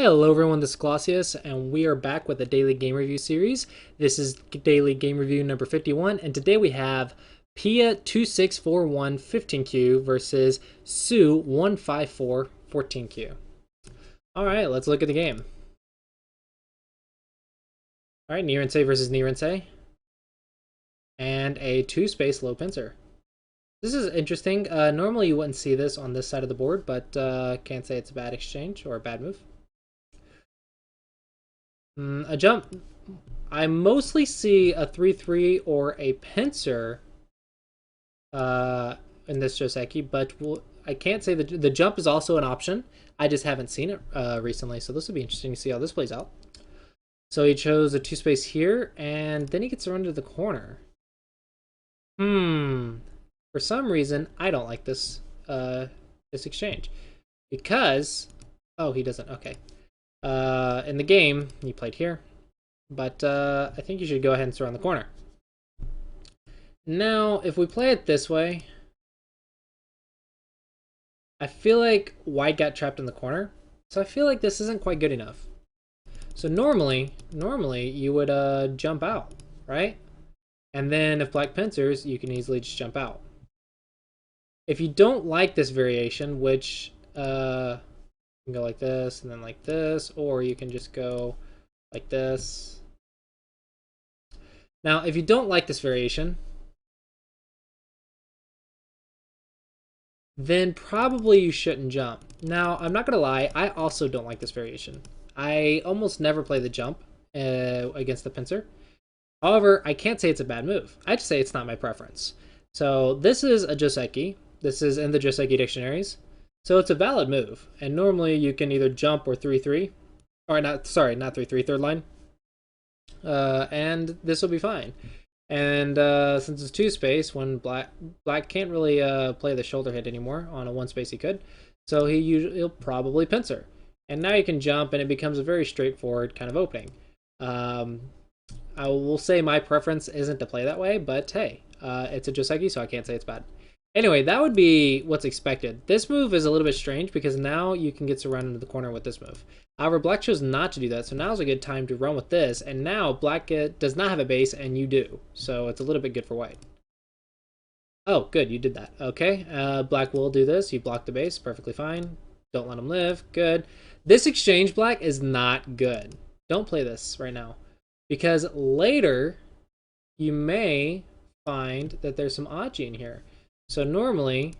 Hello everyone, this is Clossi, and we are back with a daily game review series. This is daily game review number 51, and today we have Pia 2641 15Q versus Sue 154 14Q. Alright, let's look at the game. Alright, Nirensei versus Nirensei. And a 2-space low pincer. This is interesting. Normally you wouldn't see this on this side of the board, but can't say it's a bad exchange or a bad move. A jump. I mostly see a 3-3 or a pincer in this Joseki, but I can't say the jump is also an option. I just haven't seen it recently, so this will be interesting to see how this plays out. So he chose a 2-space here, and then he gets to run to the corner. For some reason, I don't like this this exchange. Because... Oh, he doesn't. Okay. In the game, he played here. But I think you should go ahead and surround the corner. Now, if we play it this way, I feel like white got trapped in the corner. So I feel like this isn't quite good enough. So normally you would jump out, right? And then if black pincers, you can easily just jump out. If you don't like this variation, which you can go like this and then like this, or you can just go like this. Now, if you don't like this variation, then probably you shouldn't jump. Now, I'm not going to lie, I also don't like this variation. I almost never play the jump against the pincer. However, I can't say it's a bad move. I just say it's not my preference. So this is a Joseki. This is in the Joseki dictionaries. So it's a valid move. And normally you can either jump or 3-3. Or not 3-3, third line. And this will be fine. And since it's 2-space, when black can't really play the shoulder hit anymore, on a 1-space he could, so he'll probably pincer. And now you can jump, and it becomes a very straightforward kind of opening. I will say my preference isn't to play that way, but hey, it's a Joseki, so I can't say it's bad. Anyway, that would be what's expected. This move is a little bit strange because now you can get surrounded into the corner with this move. However, black chose not to do that, so now's a good time to run with this, and now black does not have a base, and you do. So it's a little bit good for white. Oh, good, you did that. Okay, black will do this. You block the base, perfectly fine. Don't let him live, good. This exchange, black, is not good. Don't play this right now. Because later, you may find that there's some Aji in here. So normally,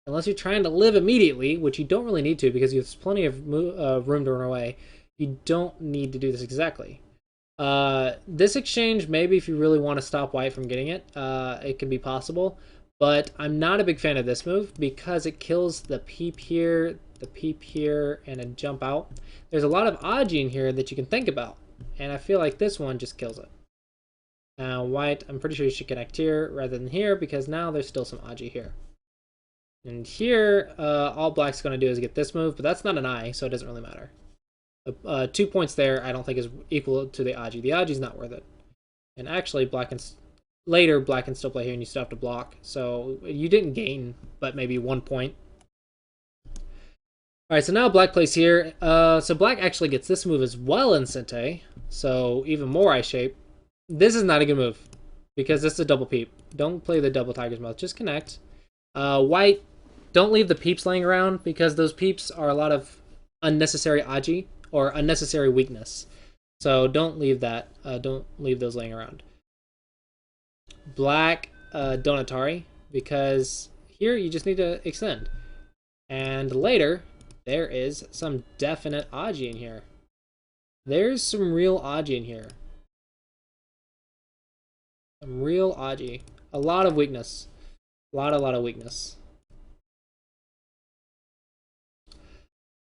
unless you're trying to live immediately, which you don't really need to because there's plenty of room to run away, you don't need to do this exactly. This exchange, maybe if you really want to stop white from getting it, it can be possible. But I'm not a big fan of this move because it kills the peep here, and a jump out. There's a lot of Aji in here that you can think about. And I feel like this one just kills it. Now, white, I'm pretty sure you should connect here rather than here because now there's still some Aji here. And here, all black's going to do is get this move, but that's not an I, so it doesn't really matter. 2 points there I don't think is equal to the Aji. The Aji's not worth it. And actually, later black can still play here and you still have to block. So you didn't gain, but maybe 1 point. Alright, so now black plays here. So black actually gets this move as well in Sente. So even more I shape. This is not a good move because this is a double peep. Don't play the double tiger's mouth. Just connect. White, don't leave the peeps laying around because those peeps are a lot of unnecessary Aji or unnecessary weakness. So don't leave that. Don't leave those laying around. Black, don't Atari because here you just need to extend. And later, there is some definite Aji in here. There's some real Aji in here. Some real Aji. A lot of weakness. A lot of weakness.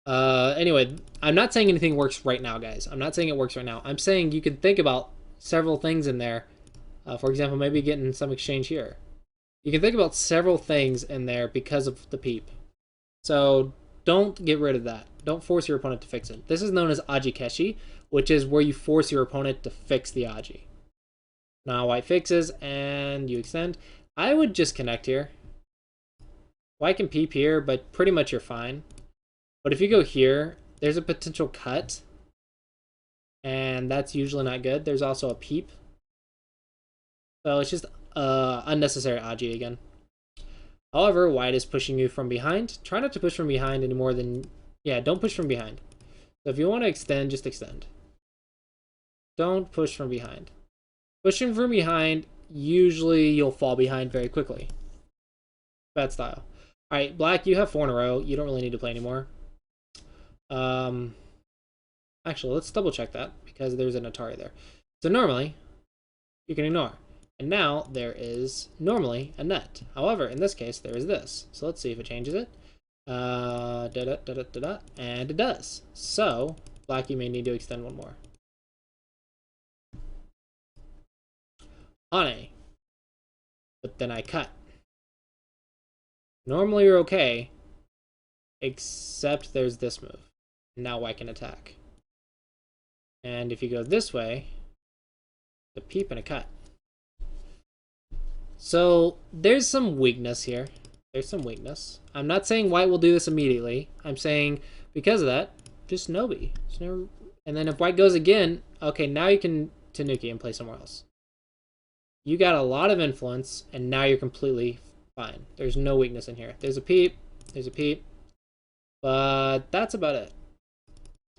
Anyway, I'm not saying anything works right now, guys. I'm not saying it works right now. I'm saying you can think about several things in there. For example, maybe getting some exchange here. You can think about several things in there because of the peep. So don't get rid of that. Don't force your opponent to fix it. This is known as Aji Keshi, which is where you force your opponent to fix the Aji. Now white fixes and you extend. I would just connect here. White can peep here, but pretty much you're fine. But if you go here, There's a potential cut, and that's usually not good. There's also a peep. So it's just unnecessary Aji again. However, white is pushing you from behind. Try not to push from behind any more than... Yeah, don't push from behind. So if you want to extend, just extend. Don't push from behind. Pushing from behind, usually you'll fall behind very quickly. Bad style. Alright, black, you have 4 in a row. You don't really need to play anymore. Actually, let's double check that, because there's an Atari there. So normally, you can ignore. And now, there is normally a net. However, in this case, there is this. So let's see if it changes it. And it does. So, black, you may need to extend one more. Hane. But then I cut. Normally you're okay, except there's this move. Now white can attack. And if you go this way, the peep and a cut. So there's some weakness here. There's some weakness. I'm not saying white will do this immediately. I'm saying because of that, just Nobi. And then if white goes again, okay, now you can Tanuki and play somewhere else. You got a lot of influence, and now you're completely fine. There's no weakness in here. There's a peep. There's a peep. But that's about it.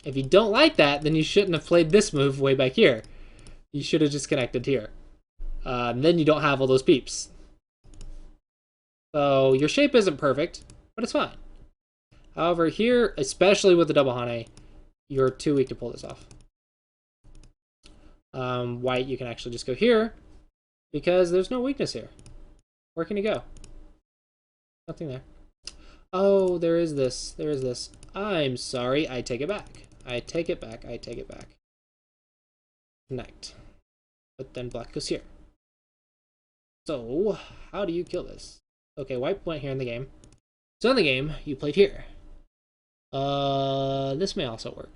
If you don't like that, then you shouldn't have played this move way back here. You should have just connected here. Then you don't have all those peeps. So your shape isn't perfect, but it's fine. However, here, especially with the double Hane, you're too weak to pull this off. White, you can actually just go here, because there's no weakness here. Where can you go? Nothing there. Oh, there is this. There is this. I'm sorry. I take it back. I take it back. I take it back. Connect. But then black goes here. So, how do you kill this? Okay, white went here in the game. So in the game, you played here. This may also work.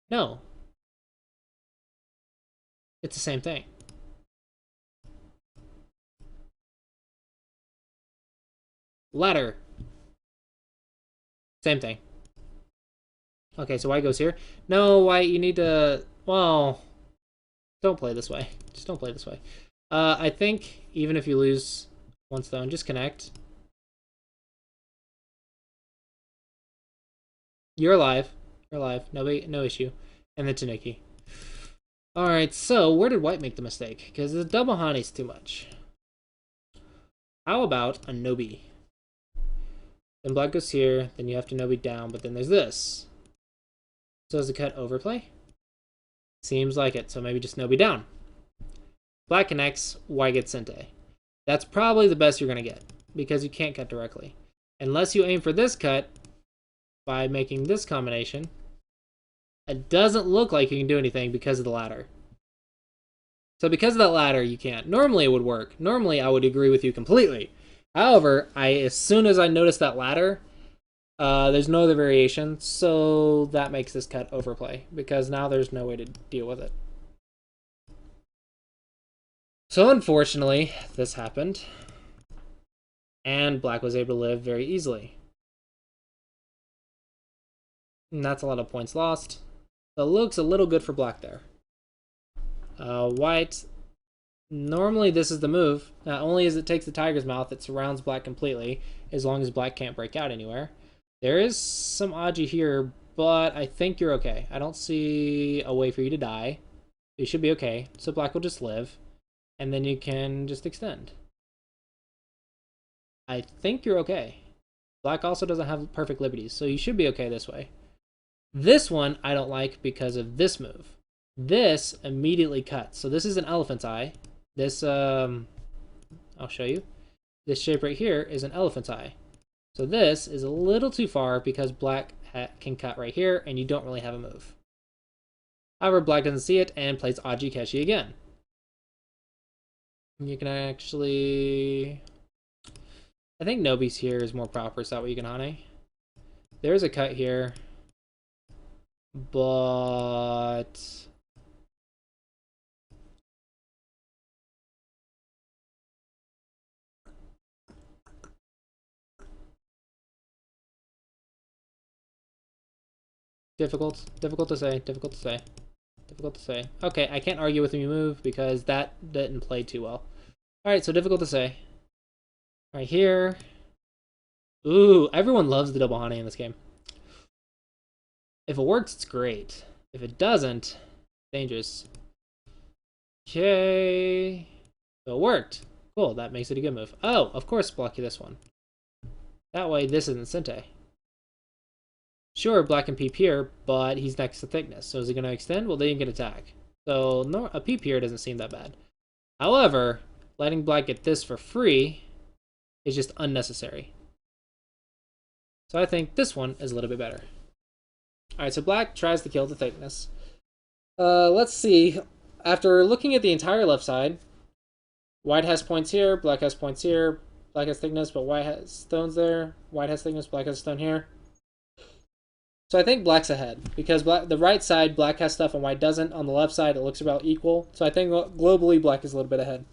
No. It's the same thing. Ladder. Same thing. Okay, so white goes here. No, white, you need to... Well, don't play this way. Just don't play this way. I think even if you lose one stone, just connect. You're alive. You're alive. No issue. And then Tanuki. Alright, so where did white make the mistake? Because the double Hane's too much. How about a Nobi? Then black goes here, then you have to Nobi down, but then there's this. So is the cut overplay? Seems like it, so maybe just Nobi down. Black connects, white gets Sente. That's probably the best you're going to get, because you can't cut directly. Unless you aim for this cut by making this combination. It doesn't look like you can do anything because of the ladder. So because of that ladder, you can't. Normally it would work. Normally I would agree with you completely. However, as soon as I noticed that ladder, there's no other variation, so that makes this cut overplay, because now there's no way to deal with it. So unfortunately, this happened, and black was able to live very easily. And that's a lot of points lost. So it looks a little good for black there. White, normally this is the move. Not only as it takes the tiger's mouth, it surrounds black completely, as long as black can't break out anywhere. There is some Aji here, but I think you're okay. I don't see a way for you to die. You should be okay. So black will just live, and then you can just extend. I think you're okay. Black also doesn't have perfect liberties, so you should be okay this way. This one I don't like because of this move. This immediately cuts. So this is an elephant's eye. This, I'll show you. This shape right here is an elephant's eye. So this is a little too far because black can cut right here, and you don't really have a move. However, black doesn't see it and plays Aji Keshi again. You can actually... I think Nobi's here is more proper, so that way you can Hane. There's a cut here. But... Difficult to say. Difficult to say. Difficult to say. Okay, I can't argue with you move because that didn't play too well. Alright, so difficult to say. Right here. Ooh, everyone loves the double honey in this game. If it works, it's great. If it doesn't, dangerous. Okay. So it worked. Cool, that makes it a good move. Oh, of course block you this one. That way this isn't Sente. Sure, black can peep here, but he's next to thickness. So is he going to extend? Well, they didn't get attack. So no, a peep here doesn't seem that bad. However, letting black get this for free is just unnecessary. So I think this one is a little bit better. Alright, so black tries to kill the thickness. Let's see. After looking at the entire left side, white has points here, black has points here, black has thickness, but white has stones there. White has thickness, black has a stone here. So I think black's ahead because the right side, black has stuff and white doesn't. On the left side, it looks about equal. So I think globally, black is a little bit ahead.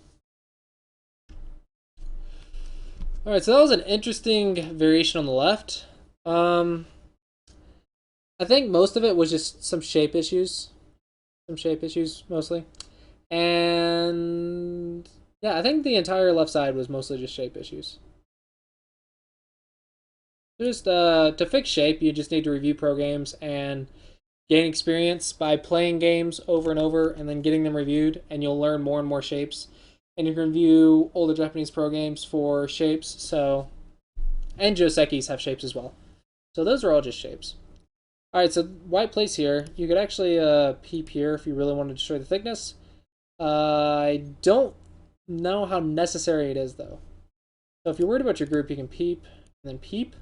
All right, so that was an interesting variation on the left. I think most of it was just some shape issues. Some shape issues, mostly. And yeah, I think the entire left side was mostly just shape issues. Just to fix shape, you just need to review pro games and gain experience by playing games over and over and then getting them reviewed, and you'll learn more and more shapes. And you can review older Japanese pro games for shapes, so and Josekis have shapes as well. So those are all just shapes. Alright, so white plays here. You could actually peep here if you really want to destroy the thickness. I don't know how necessary it is, though. So if you're worried about your group, you can peep and then peep.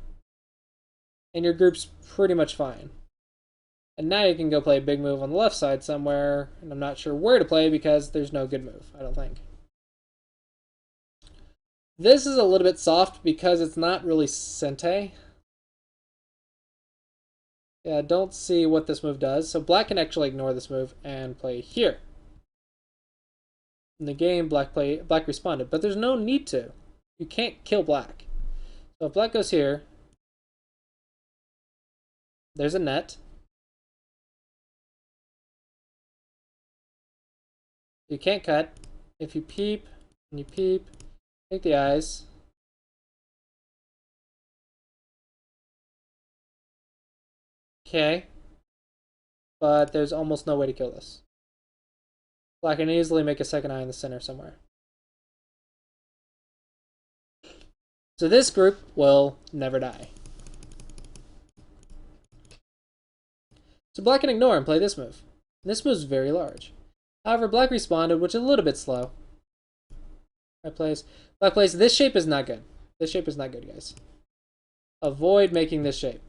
And your group's pretty much fine. And now you can go play a big move on the left side somewhere, and I'm not sure where to play because there's no good move, I don't think. This is a little bit soft because it's not really Sente. Yeah, I don't see what this move does. So black can actually ignore this move and play here. In the game, black responded, but there's no need to. You can't kill black. So if black goes here, there's a net. You can't cut. If you peep and you peep, take the eyes. Okay. But there's almost no way to kill this. Black can easily make a second eye in the center somewhere. So this group will never die. So black can ignore and play this move. This move is very large. However, black responded, which is a little bit slow. Black plays. This shape is not good. This shape is not good, guys. Avoid making this shape.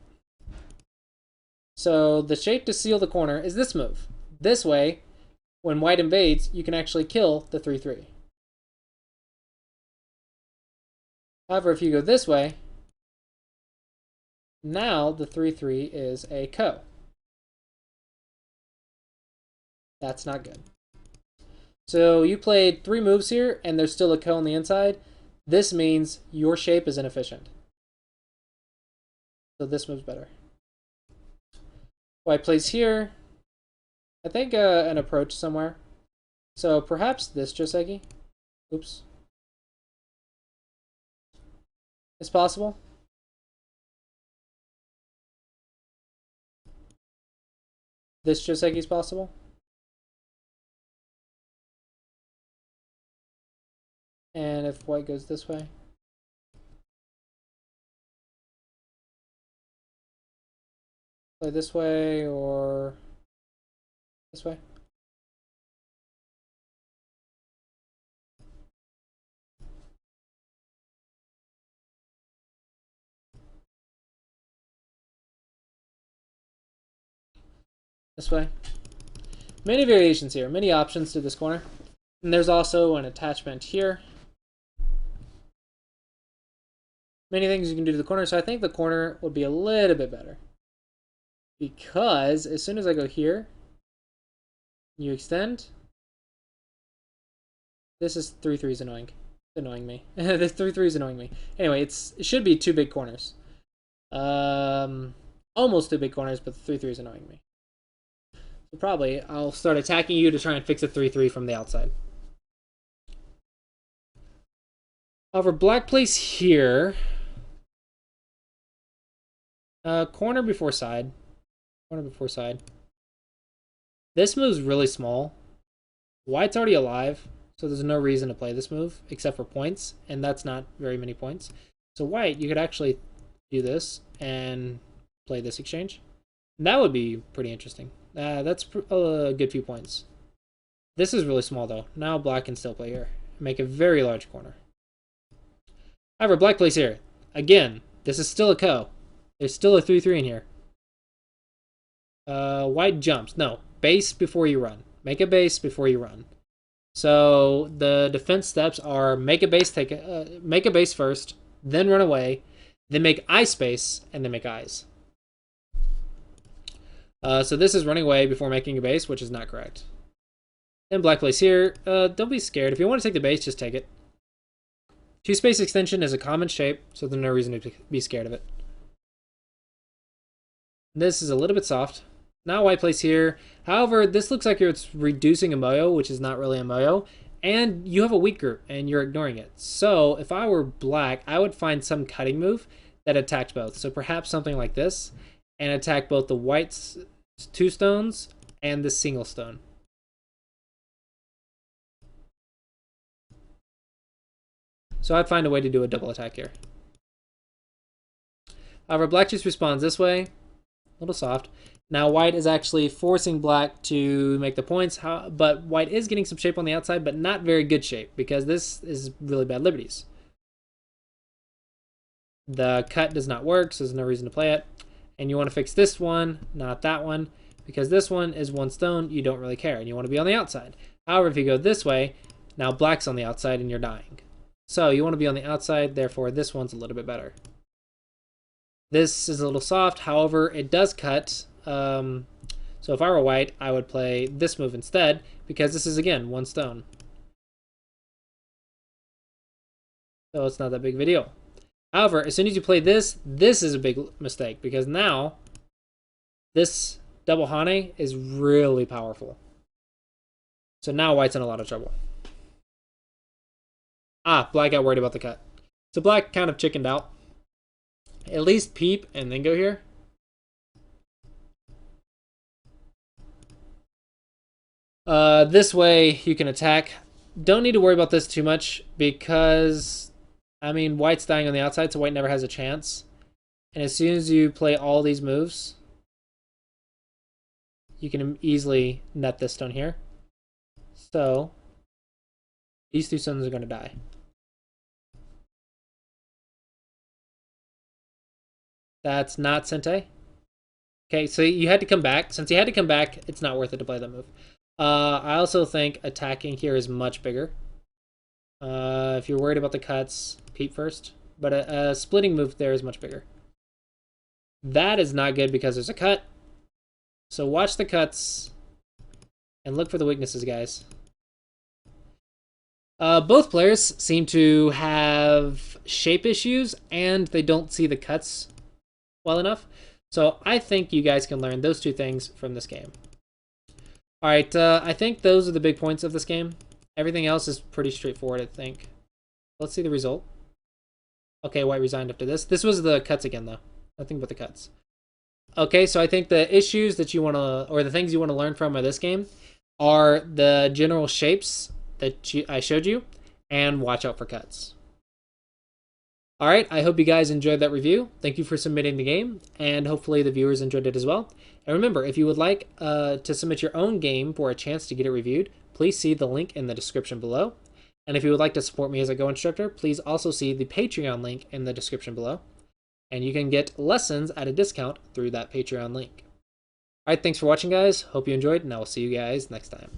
So the shape to seal the corner is this move. This way, when white invades, you can actually kill the 3-3. However, if you go this way, now the 3-3 is a ko. That's not good. So you played 3 moves here, and there's still a ko on the inside. This means your shape is inefficient. So this move's better. White plays here. I think an approach somewhere. So perhaps this Joseki. Oops. It's possible. This Joseki is possible. And if white goes this way. Play this way or this way. This way. Many variations here, many options to this corner. And there's also an attachment here. Many things you can do to the corner, so I think the corner would be a little bit better. Because as soon as I go here, you extend. This is 3-3 is annoying. It's annoying me. This 3-3 is annoying me. Anyway, it should be 2 big corners. almost two big corners, but the 3-3 is annoying me. So probably I'll start attacking you to try and fix a 3-3 from the outside. However, black plays here. Corner before side. Corner before side. This move's really small. White's already alive, so there's no reason to play this move except for points, and that's not very many points. So white, you could actually do this and play this exchange. And that would be pretty interesting. That's a good few points. This is really small though. Now black can still play here. Make a very large corner. However, black plays here. Again, this is still a ko. There's still a 3-3 in here. White jumps. No, base before you run. Make a base before you run. So the defense steps are make a base, make a base first, then run away, then make eye space, and then make eyes. So this is running away before making a base, which is not correct. Then black plays here. Don't be scared. If you want to take the base, just take it. Two space extension is a common shape, so there's no reason to be scared of it. This is a little bit soft. Now white plays here. However, this looks like it's reducing a moyo, which is not really a moyo. And you have a weak group, and you're ignoring it. So if I were black, I would find some cutting move that attacked both. So perhaps something like this, and attack both the white's 2 stones and the single stone. So I'd find a way to do a double attack here. However, black just responds this way. A little soft. Now white is actually forcing black to make the points, but white is getting some shape on the outside, but not very good shape, because this is really bad liberties. The cut does not work, so there's no reason to play it. And you want to fix this one, not that one, because this one is 1 stone, you don't really care, and you want to be on the outside. However, if you go this way, now black's on the outside and you're dying. So you want to be on the outside, therefore this one's a little bit better. This is a little soft, however, it does cut. So if I were white, I would play this move instead, because this is, again, 1 stone. So it's not that big of a deal. However, as soon as you play this, this is a big mistake, because now this double hane is really powerful. So now white's in a lot of trouble. Black got worried about the cut. So black kind of chickened out. At least peep and then go here. This way you can attack. Don't need to worry about this too much because, I mean, white's dying on the outside, so white never has a chance. And as soon as you play all these moves, you can easily net this stone here. So these 2 stones are going to die. That's not Sente. Okay, so you had to come back. Since you had to come back, it's not worth it to play that move. I also think attacking here is much bigger. If you're worried about the cuts, peep first. But a splitting move there is much bigger. That is not good because there's a cut. So watch the cuts and look for the weaknesses, guys. Both players seem to have shape issues and they don't see the cuts well enough. So I think you guys can learn those 2 things from this game. Alright, I think those are the big points of this game. Everything else is pretty straightforward, I think. Let's see the result. Okay, white resigned after this. This was the cuts again, though. Nothing but the cuts. Okay, so I think the issues that you want to, or the things you want to learn from this game are the general shapes that I showed you, and watch out for cuts. Alright, I hope you guys enjoyed that review. Thank you for submitting the game, and hopefully the viewers enjoyed it as well. And remember, if you would like to submit your own game for a chance to get it reviewed, please see the link in the description below. And if you would like to support me as a Go instructor, please also see the Patreon link in the description below. And you can get lessons at a discount through that Patreon link. Alright, thanks for watching, guys. Hope you enjoyed, and I will see you guys next time.